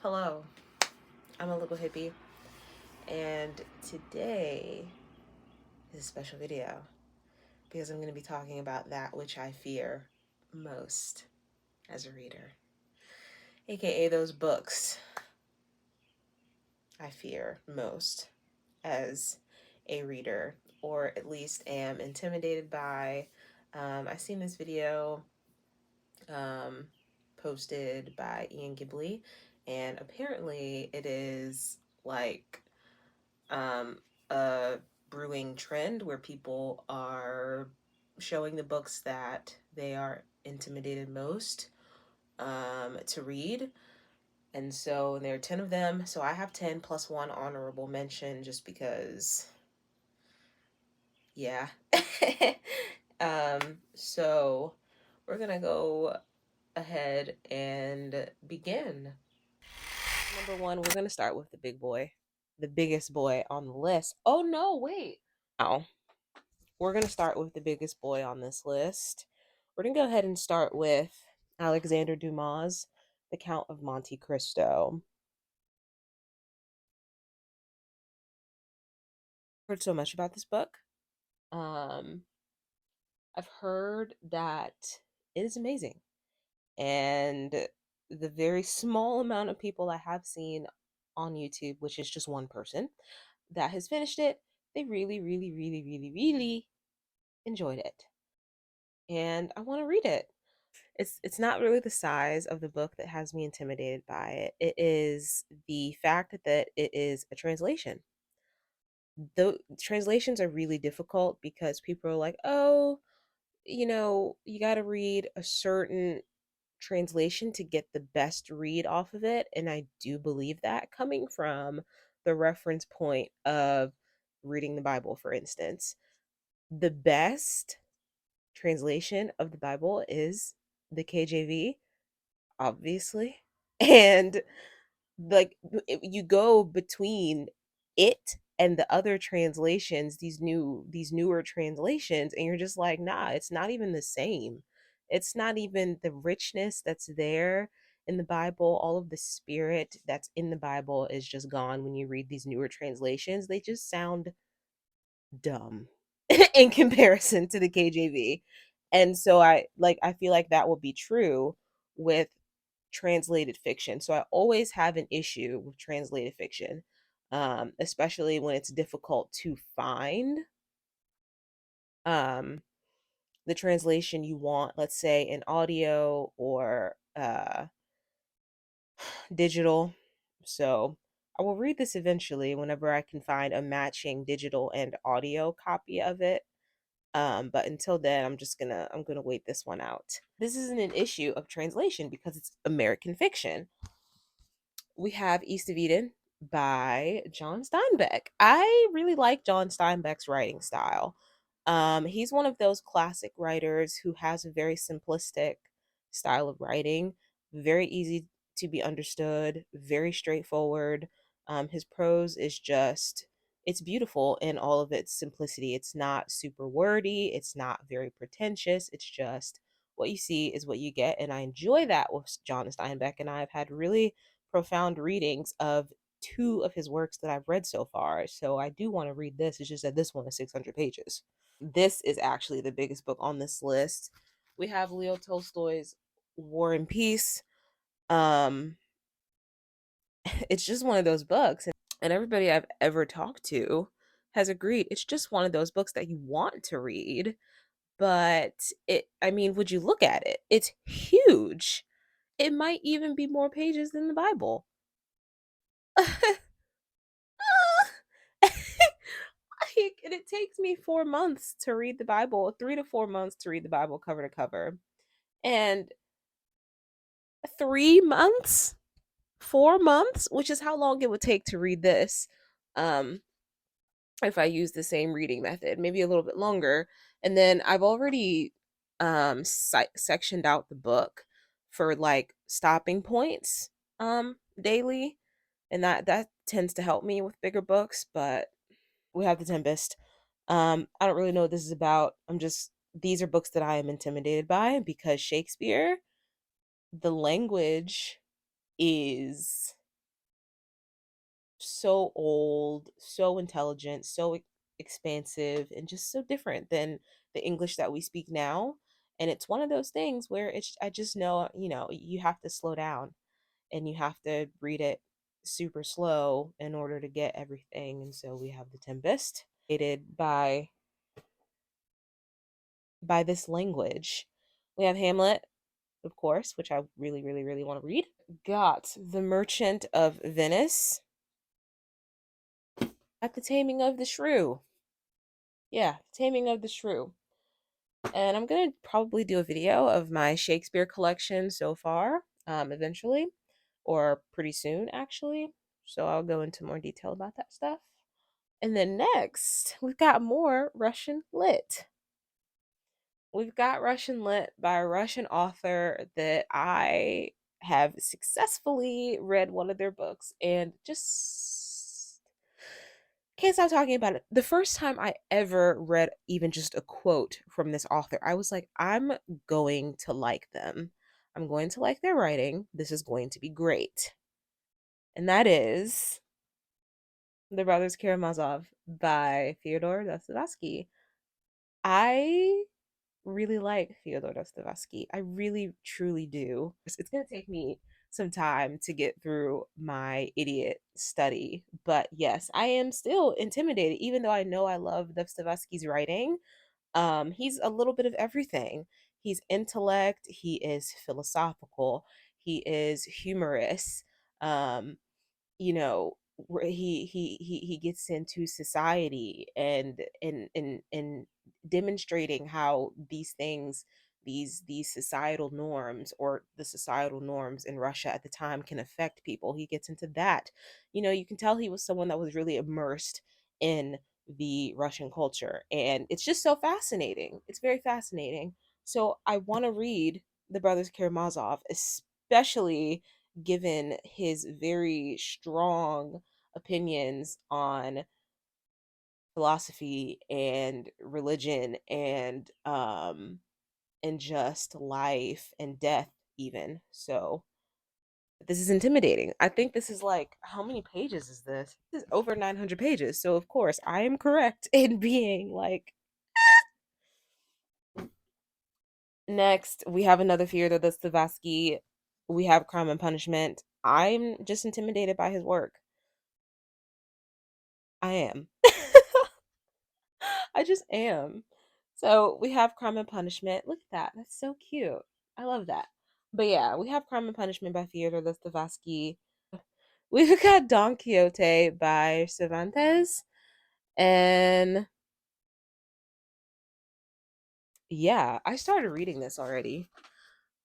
Hello, I'm a little hippie, and today is a special video because I'm going to be talking about that which I fear most as a reader, aka those books I fear most as a reader, or at least am intimidated by. I seen this video um, posted by Ian Ghibli, and apparently it is like um, a brewing trend where people are showing the books that they are intimidated most to read. And so there are 10 of them. So I have 10 plus one honorable mention just because, yeah. So we're going to go ahead and begin. Number one, we're going to start with the big boy, the biggest boy on the list. Oh, no, wait. Now, we're going to start with the biggest boy on this list. We're going to go ahead and start with Alexander Dumas, The Count of Monte Cristo. I've heard so much about this book. Um, I've heard that it is amazing. And the very small amount of people I have seen on YouTube, which is just one person, that has finished it, they really, really, really, really, really enjoyed it. And I want to read it. It's not really the size of the book that has me intimidated by it. It is the fact that it is a translation. The translations are really difficult because people are like, "Oh, you got to read a certain translation to get the best read off of it." And I do believe that, coming from the reference point of reading the Bible, for instance. The best translation of the Bible is the KJV, obviously. And like you go between it and the other translations, these newer translations, and you're just like, nah, it's not even the same. It's not even the richness that's there in the Bible. All of the spirit that's in the Bible is just gone when you read these newer translations. They just sound dumb in comparison to the KJV. And so I feel like that will be true with translated fiction. So I always have an issue with translated fiction, especially when it's difficult to find um, the translation you want, let's say in audio or digital. So I will read this eventually whenever I can find a matching digital and audio copy of it. But until then, I'm gonna wait this one out. This isn't an issue of translation because it's American fiction. We have East of Eden by John Steinbeck. I really like John Steinbeck's writing style. He's one of those classic writers who has a very simplistic style of writing, very easy to be understood, very straightforward. His prose is just, it's beautiful in all of its simplicity. It's not super wordy, it's not very pretentious. It's just what you see is what you get. And I enjoy that with John Steinbeck. And I've had really profound readings of two of his works that I've read so far. So I do want to read this. It's just that this one is 600 pages. This is actually the biggest book on this list. We have Leo Tolstoy's War and Peace. Um, it's just one of those books, and everybody I've ever talked to has agreed it's just one of those books that you want to read. But I mean, would you look at it? It's huge. It might even be more pages than the Bible. And it takes me 4 months to read the Bible, 3 to 4 months to read the Bible cover to cover. And 3 months, 4 months, which is how long it would take to read this. Um, if I use the same reading method, maybe a little bit longer. And then I've already sectioned out the book for like stopping points daily, and that tends to help me with bigger books. But we have the Tempest. I don't really know what this is about. These are books that I am intimidated by because Shakespeare, the language is. so old, so intelligent, so expansive, and just so different than the English that we speak now. And it's one of those things where I just know, you have to slow down and you have to read it super slow in order to get everything. And so we have The Tempest, created by this language. We have Hamlet, of course, which I really, really, really want to read. Got The Merchant of Venice, at The Taming of the Shrew. Yeah, Taming of the Shrew. And I'm gonna probably do a video of my Shakespeare collection so far, eventually, or pretty soon, actually. So I'll go into more detail about that stuff. And then next, we've got more Russian lit. We've got Russian lit by a Russian author that I have successfully read one of their books and just can't stop talking about it. The first time I ever read even just a quote from this author, I was like, I'm going to like them. I'm going to like their writing. This is going to be great. And that is The Brothers Karamazov by Fyodor Dostoevsky. I really like Fyodor Dostoevsky. I really, truly do. It's going to take me some time to get through my idiot study. But yes, I am still intimidated, even though I know I love Dostoevsky's writing. He's a little bit of everything. He's intellect, he is philosophical, he is humorous. Um, where he gets into society and demonstrating how these things, these societal norms, or the societal norms in Russia at the time, can affect people. He gets into that. You can tell he was someone that was really immersed in the Russian culture, and it's just so fascinating. It's very fascinating. So I want to read The Brothers Karamazov, especially given his very strong opinions on philosophy and religion and just life and death even. So this is intimidating. I think this is like, how many pages is this? This is over 900 pages. So of course I am correct in being like, next we have another Fyodor Dostoevsky. We have Crime and Punishment. I'm just intimidated by his work. I am. I just am. So we have Crime and Punishment. Look at that. That's so cute. I love that. But yeah, we have Crime and Punishment by Fyodor Dostoevsky. We've got Don Quixote by Cervantes. And yeah, I started reading this already.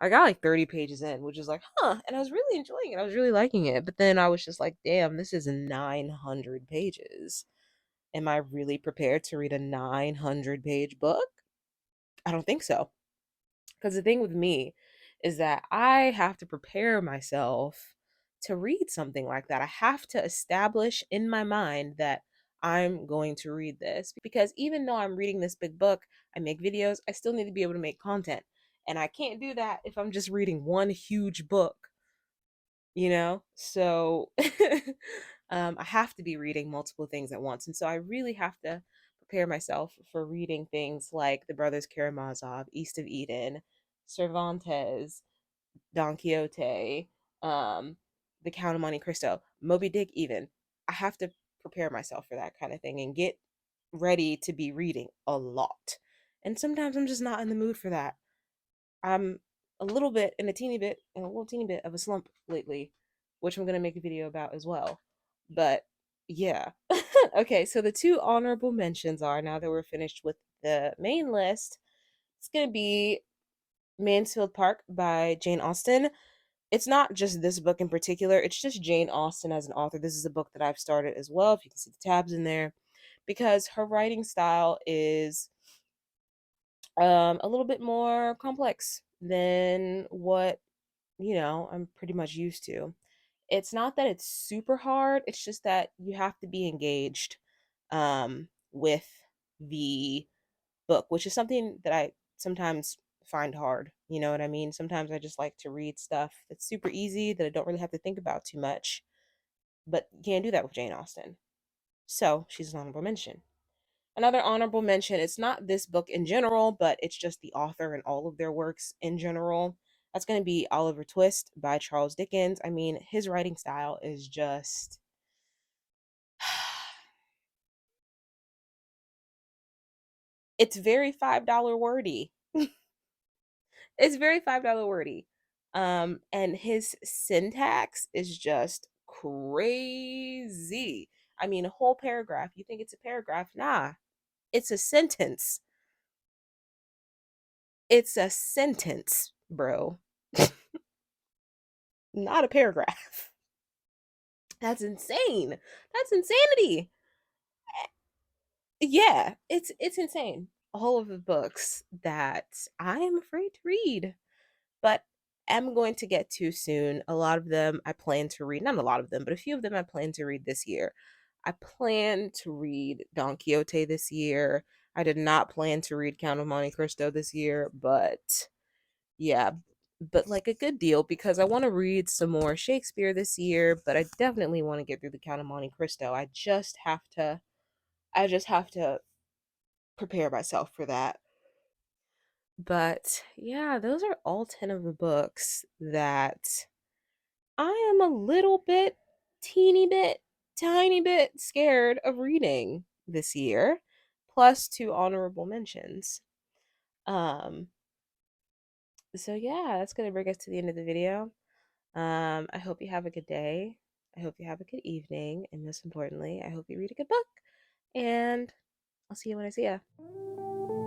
I got like 30 pages in, which is like, huh. And I was really enjoying it. I was really liking it. But then I was just like, damn, this is 900 pages. Am I really prepared to read a 900-page book? I don't think so. Because the thing with me is that I have to prepare myself to read something like that. I have to establish in my mind that I'm going to read this, because even though I'm reading this big book, I make videos, I still need to be able to make content. And I can't do that if I'm just reading one huge book, So I have to be reading multiple things at once. And so I really have to prepare myself for reading things like The Brothers Karamazov, East of Eden, Cervantes, Don Quixote, um, The Count of Monte Cristo, Moby Dick, even. I have to prepare myself for that kind of thing and get ready to be reading a lot. And sometimes I'm just not in the mood for that. I'm a little bit and a teeny bit and a little teeny bit of a slump lately, which I'm gonna make a video about as well. But yeah. Okay, so the two honorable mentions are, now that we're finished with the main list, it's gonna be Mansfield Park by Jane Austen. It's not just this book in particular, it's just Jane Austen as an author. This is a book that I've started as well, if you can see the tabs in there, because her writing style is a little bit more complex than what I'm pretty much used to. It's not that it's super hard, it's just that you have to be engaged with the book, which is something that I sometimes find hard. You know what I mean? Sometimes I just like to read stuff that's super easy that I don't really have to think about too much. but you can't do that with Jane Austen. So she's an honorable mention. Another honorable mention, it's not this book in general, but it's just the author and all of their works in general. That's going to be Oliver Twist by Charles Dickens. I mean, his writing style is just it's very $5 wordy. It's very $5 wordy. And his syntax is just crazy. I mean, a whole paragraph. You think it's a paragraph? Nah, it's a sentence. It's a sentence, bro. Not a paragraph. That's insane. That's insanity. Yeah, it's insane. All of the books that I am afraid to read, but am going to get to soon. A lot of them I plan to read, not a lot of them, but a few of them I plan to read this year. I plan to read Don Quixote this year. I did not plan to read Count of Monte Cristo this year, but yeah, but like a good deal because I want to read some more Shakespeare this year, but I definitely want to get through the Count of Monte Cristo. I just have to prepare myself for that. But yeah, those are all 10 of the books that I am a little bit, teeny bit, tiny bit scared of reading this year, plus two honorable mentions. Um, so yeah, that's gonna bring us to the end of the video. I hope you have a good day. I hope you have a good evening, and most importantly, I hope you read a good book. And I'll see you when I see you.